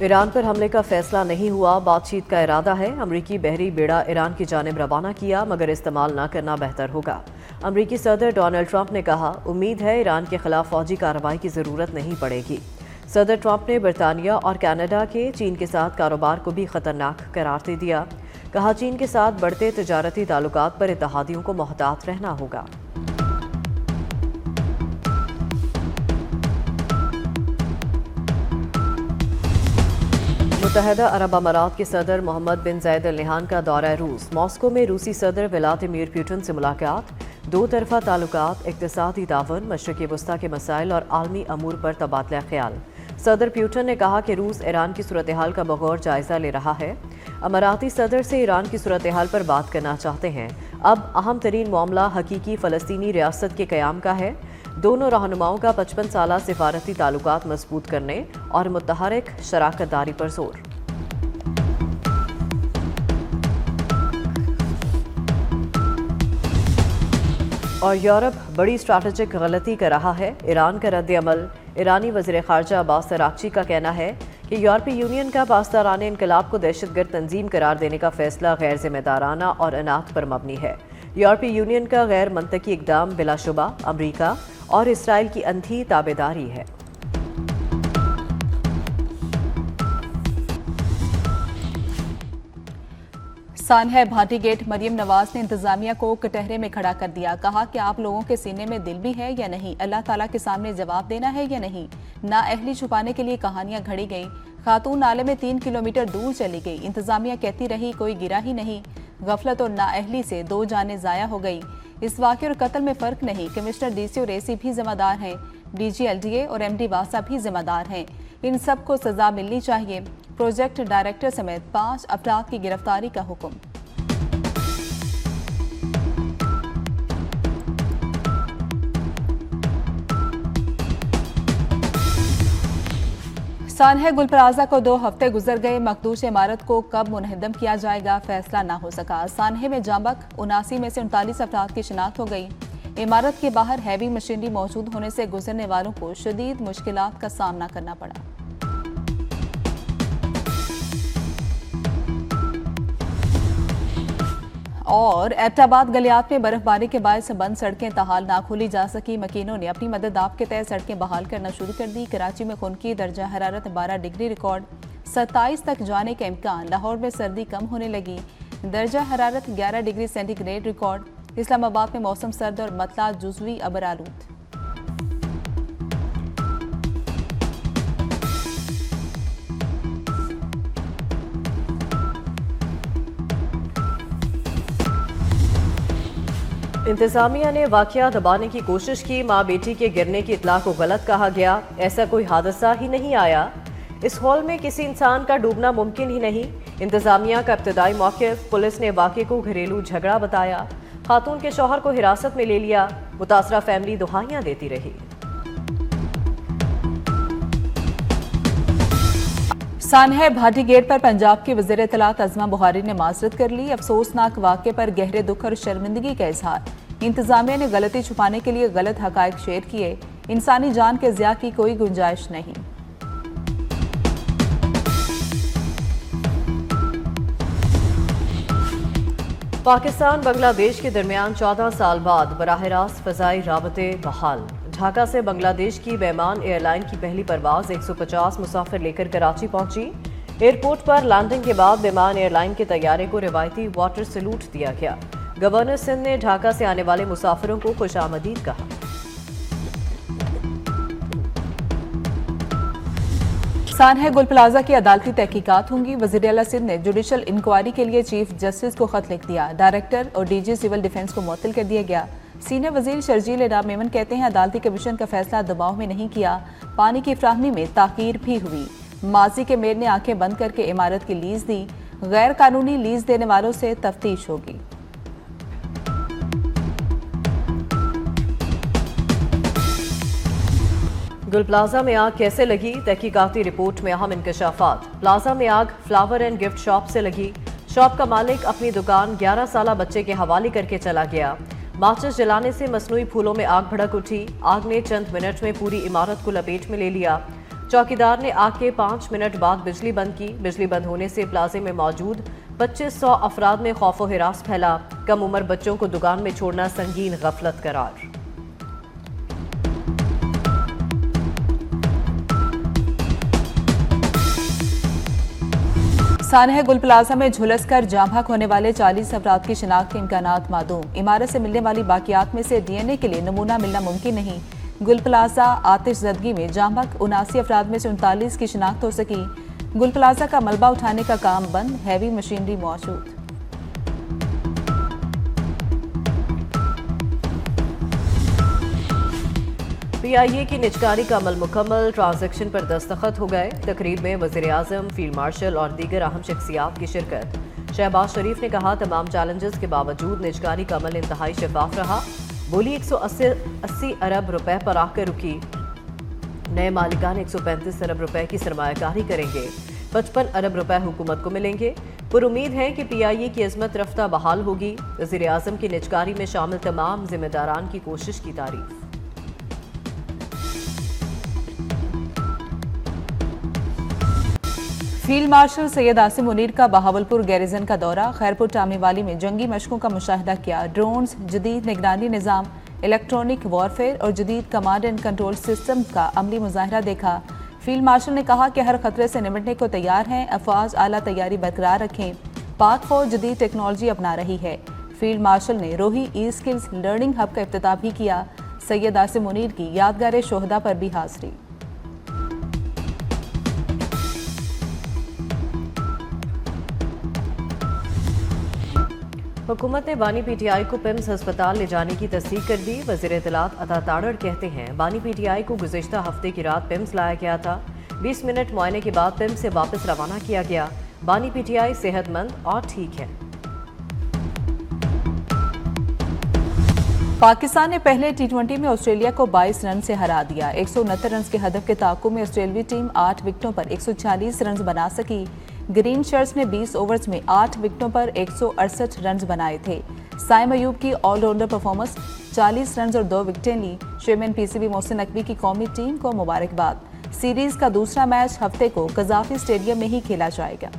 Iran पर हमले का फैसला नहीं हुआ, बातचीत का इरादा है। अमरीकी बहरी बेड़ा ईरान की जानिब रवाना किया, मगर इस्तेमाल न करना बेहतर होगा। अमरीकी सदर डोनाल्ड ट्रंप ने कहा, उम्मीद है ईरान के खिलाफ फौजी कार्रवाई की ज़रूरत नहीं पड़ेगी। सदर ट्रंप ने बरतानिया और कनाडा के चीन के साथ कारोबार को भी खतरनाक करार दे दिया। कहा, चीन के साथ बढ़ते तजारती ताल्लुकात पर इत्तेहादियों को मोहतात रहना होगा। मुत्तहदा अरब अमारात के सदर मोहम्मद बिन जायद अल नहयान का दौरा रूस। मॉस्को में रूसी सदर व्लादिमीर पुतिन से मुलाकात। दो तरफा ताल्लुकात, इक्तिसादी ताउन, मशरिक़ी वस्ता के मसाइल और आलमी अमूर पर तबादला ख्याल। सदर पुतिन ने कहा कि रूस ईरान की सूरत हाल का बगौर जायजा ले रहा है। अमाराती सदर से ईरान की सूरत हाल पर बात करना चाहते हैं। अब अहम तरीन मामला हकीकी फ़लस्तीनी रियासत के क़याम का है। दोनों रहनुमाओं का 55 साला सिफारती ताल्लुकात मजबूत करने और मुतहरिक शराकत दारी पर जोर। और यूरोप बड़ी स्ट्रैटेजिक गलती कर रहा है। ईरान का रद्द अमल। ईरानी वज़ीर ख़ारजा अब्बास अराग़ची का कहना है कि यूरोपीय यूनियन का पासदाराने इनकलाब को दहशतगर्द तंजीम करार देने का फैसला गैर जिम्मेदाराना और अनाथ पर मबनी है। यूरोपीय यूनियन का गैर मंतकी इक़दाम बिलाशुबा अमरीका और इसराइल की अंधी ताबेदारी है। सानहा भाटी गेट मरियम नवाज ने इंतजामिया को कटहरे में खड़ा कर दिया। कहा कि आप लोगों के सीने में दिल भी है या नहीं, अल्लाह ताला के सामने जवाब देना है या नहीं। नाअहली छुपाने के लिए कहानियां घड़ी गई। खातून नाले में 3 किलोमीटर दूर चली गई। इंतजामिया कहती रही कोई गिरा ही नहीं। गफलत और नाअहली से 2 जानें जाया हो गई। इस वाक़े और कत्ल में फ़र्क नहीं। कमिश्नर डीसी और एसी भी जिम्मेदार हैं। डीजी एलडीए और एमडी वासा भी जिम्मेदार हैं। इन सब को सजा मिलनी चाहिए। प्रोजेक्ट डायरेक्टर समेत 5 अफराद की गिरफ्तारी का हुक्म। सानहा गुल प्लाजा को 2 हफ्ते गुजर गए। मखदूश इमारत को कब मुनहदम किया जाएगा, फैसला ना हो सका। सानहा में जांबक 79 में से 39 अफराद की शिनाख्त हो गई। इमारत के बाहर हैवी मशीनरी मौजूद होने से गुजरने वालों को शदीद मुश्किलात का सामना करना पड़ा। और एबटाबाद गलियात में बर्फबारी के बायस बंद सड़कें तहाल ना खोली जा सकी। मकीनों ने अपनी मदद आप के तहत सड़कें बहाल करना शुरू कर दी। कराची में खुनकी दर्जा हरारत 12 डिग्री रिकॉर्ड। 27 तक जाने का इम्कान। लाहौर में सर्दी कम होने लगी। दर्जा हरारत 11 डिग्री सेंटीग्रेड रिकॉर्ड। इस्लामाबाद में मौसम सर्द और मतला जुज़वी अबरालूद। इंतजामिया ने वाकया दबाने की कोशिश की। माँ बेटी के गिरने की इतला को गलत कहा गया। ऐसा कोई हादसा ही नहीं आया। इस हॉल में किसी इंसान का डूबना मुमकिन ही नहीं। इंतजामिया का इब्तदाई मौक़िफ़। पुलिस ने वाक़े को घरेलू झगड़ा बताया। खातून के शौहर को हिरासत में ले लिया। मुतासरा फैमिली दुहाइयां देती रही। सानहा भाटी गेट पर पंजाब की वज़ीर इत्तलात अज़मा बुखारी ने माज़रत कर ली। अफसोसनाक वाक़े पर गहरे दुख और शर्मिंदगी का इजहार। इंतजामिया ने गलती छुपाने के लिए गलत हक़ाइक़ शेयर किए। इंसानी जान के ज़िया की कोई गुंजाइश नहीं। पाकिस्तान बांग्लादेश के दरमियान 14 साल बाद बराह रास्त फ़ज़ाई राबते बहाल। ढाका से बांग्लादेश की बेमान एयरलाइन की पहली परवाज़ 150 मुसाफिर लेकर कराची पहुंची। एयरपोर्ट पर लैंडिंग के बाद बेमान एयरलाइन के तैयारे को रिवायती वाटर सैल्यूट दिया गया। गवर्नर सिंध ने ढाका से आने वाले मुसाफिरों को खुशामदीद कहा। सानहा गुल प्लाजा की अदालती तहकीकात होंगी। वज़ीर आला सिंध ने जुडिशल इंक्वायरी के लिए चीफ जस्टिस को खत लिख दिया। डायरेक्टर और डीजी सिविल डिफेंस को मुअत्तल कर दिया गया। सीनियर वजीर शर्जील इनाम मेमन कहते हैं, अदालती कमीशन का फैसला दबाव में नहीं किया। पानी की फ्राहमी में ताकीर भी हुई। माजी के मेयर ने आंखें बंद करके इमारत की लीज दी। गैर कानूनी लीज देने वालों से तफ्तीश होगी। गुल प्लाजा में आग कैसे लगी, तहकीकाती रिपोर्ट में अहम इंकशाफात। प्लाजा में आग फ्लावर एंड गिफ्ट शॉप से लगी। शॉप का मालिक अपनी दुकान 11 साला बच्चे के हवाले करके चला गया। माचिस जलाने से मसनूई फूलों में आग भड़क उठी। आग ने चंद मिनट में पूरी इमारत को लपेट में ले लिया। चौकीदार ने आग के 5 मिनट बाद बिजली बंद की। बिजली बंद होने से प्लाजे में मौजूद 2500 अफराद में खौफो हिरास फैला। कम उम्र बच्चों को दुकान में छोड़ना संगीन गफलत करार। सानह गुल प्लाजा में झुलसकर जाँ भाग होने वाले 40 अफराद की शिनाख्त के इम्कानात मादूम। इमारत से मिलने वाली बाकियात में से डीएनए के लिए नमूना मिलना मुमकिन नहीं। गुल प्लाजा आतिश ज़दगी में जाँ भाग 79 अफराद में से 39 की शिनाख्त हो सकी। गुल प्लाजा का मलबा उठाने का काम बंद, हैवी मशीनरी मौजूद। पीआईए की निजकारी का अमल मुकम्मल, ट्रांजैक्शन पर दस्तखत हो गए। तकरीब में वज़ीर आज़म, फील्ड मार्शल और दीगर अहम शख्सियात की शिरकत। शहबाज शरीफ ने कहा, तमाम चैलेंजेस के बावजूद निजकारी का अमल इंतहाई शफाफ रहा। बोली 180 अरब रुपए पर आकर रुकी। नए मालिकान 135 अरब रुपए की सरमायाकारी करेंगे। 55 अरब रुपए हुकूमत को मिलेंगे। पर उम्मीद है कि पीआईए की अजमत रफ्ता बहाल होगी। वज़ीर आज़म की निजकारी में शामिल तमाम जिम्मेदारान की कोशिश की तारीफ। फील्ड मार्शल सैयद आसिम मुनीर का बहावलपुर गैरिजन का दौरा। खैरपुर टामीवाली में जंगी मशकों का मुशाहिदा किया। ड्रोन्स, जदीद निगरानी निज़ाम, इलेक्ट्रॉनिक वॉरफेयर और जदीद कमांड एंड कंट्रोल सिस्टम का अमली मुजाहरा देखा। फील्ड मार्शल ने कहा कि हर खतरे से निपटने को तैयार हैं। अफवाज आला तैयारी बरकरार रखें। पाक फौज जदीद टेक्नोलॉजी अपना रही है। फील्ड मार्शल ने रोही ई स्किल्स लर्निंग हब का इफ्तिताह भी किया। सैयद आसिम मुनीर की यादगार शोहदा पर भी हाजिरी। हुकूमत ने बानी पीटीआई को पिम्स अस्पताल ले जाने की तस्दीक कर दी। वज़ीर इत्तलात अता ताड़ड़ कहते हैं, बानी पीटीआई को गुज़िश्ता हफ्ते की रात पिम्स लाया गया था। 20 मिनट मुआयने के बाद पिम्स से वापस रवाना किया गया। बानी पीटीआई सेहतमंद और ठीक है। पाकिस्तान ने पहले टी20 में ऑस्ट्रेलिया को 22 रन से हरा दिया। 169 रन के हदफ के ताक़ुब में ऑस्ट्रेलियाई टीम 8 विकेटों पर 140 रन बना सकी। ग्रीन शर्ट्स ने 20 ओवर्स में 8 विकेटों पर 168 रन बनाए थे। साइम अयूब की ऑलराउंडर परफॉर्मेंस, 40 रन और 2 विकेटें ली। चेयरमैन पीसीबी मोहसिन नकवी की कौमी टीम को मुबारकबाद। सीरीज का दूसरा मैच हफ्ते को कज़ाफी स्टेडियम में ही खेला जाएगा।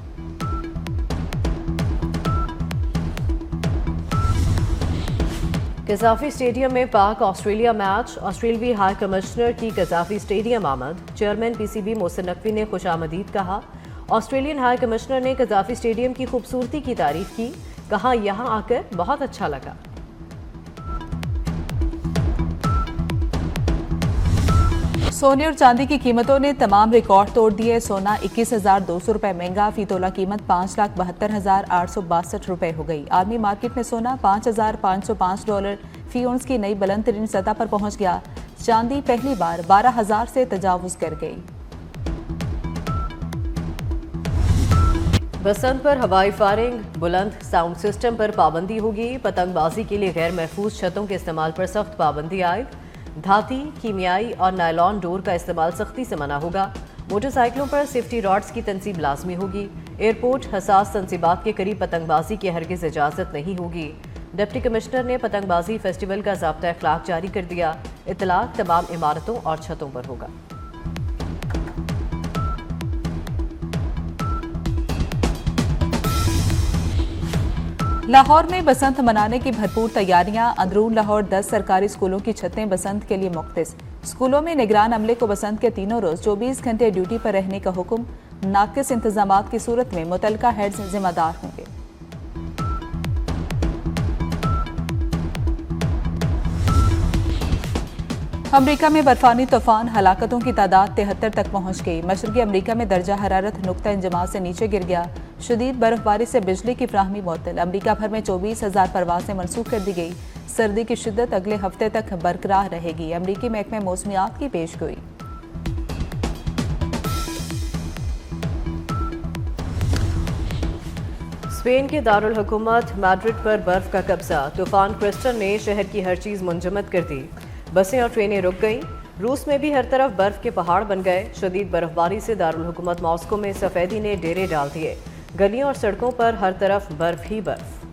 कज़ाफी स्टेडियम में पाक ऑस्ट्रेलिया मैच। ऑस्ट्रेलियाई हाई कमिश्नर की कज़ाफी स्टेडियम आमद। चेयरमैन पीसीबी मोहसिन नकवी ने खुशामदीद कहा। ऑस्ट्रेलियन हाई कमिश्नर ने कज़ाफी स्टेडियम की खूबसूरती की तारीफ की। कहा, यहां आकर बहुत अच्छा लगा। सोने और चांदी की कीमतों ने तमाम रिकॉर्ड तोड़ दिए। सोना 21,200 रुपए महंगा, फी तोला कीमत 5,72,862 रुपए हो गई। आलमी मार्केट में सोना $5,505 फी औंस की नई बुलंद तरीन सतह पर पहुंच गया। चांदी पहली बार 12,000 से तजावुज कर गई। बसंत पर हवाई फायरिंग, बुलंद साउंड सिस्टम पर पाबंदी होगी। पतंगबाजी के लिए गैर महफूज छतों के इस्तेमाल पर सख्त पाबंदी आयद। धाती, कीमियाई और नायलॉन डोर का इस्तेमाल सख्ती से मना होगा। मोटरसाइकिलों पर सेफ्टी रॉड्स की तनसीब लाजमी होगी। एयरपोर्ट, हसास तनसीबात के करीब पतंगबाजी की हरगिज इजाज़त नहीं होगी। डिप्टी कमिश्नर ने पतंगबाजी फेस्टिवल का ज़ाब्ता अखलाक जारी कर दिया। इतलाक तमाम इमारतों और छतों पर होगा। लाहौर में बसंत मनाने की भरपूर तैयारियां। अंदरून लाहौर 10 सरकारी स्कूलों की छतें बसंत के लिए मुख्तस। स्कूलों में निगरान अमले को बसंत के तीनों रोज 24 घंटे ड्यूटी पर रहने का हुक्म। नाकिस इंतजामात की सूरत में मुतलका हेड्स जिम्मेदार होंगे। अमरीका में बर्फानी तूफान, हलाकतों की तादाद 73 तक पहुंच गई। मशरकी अमरीका में दर्जा हरारत नुक्ता इंजमात से नीचे गिर गया। शदीद बर्फबारी से बिजली की फ्राहमी मुअत्तल। अमरीका भर में 24,000 परवाजें मनसूख कर दी गई। सर्दी की शिद्दत अगले हफ्ते तक बरकरार रहेगी। अमरीकी महकमे मौसमियात की पेशगोई। स्पेन के दारुल हुकूमत मैड्रिड पर बर्फ का कब्जा। तूफान क्रिस्टन ने शहर की हर चीज मुंजमद कर दी। बसें और ट्रेनें रुक गईं। रूस में भी हर तरफ बर्फ के पहाड़ बन गए। शदीद बर्फबारी से दारुल हुकूमत मॉस्को में सफेदी ने डेरे डाल दिए। गलियों और सड़कों पर हर तरफ बर्फ ही बर्फ।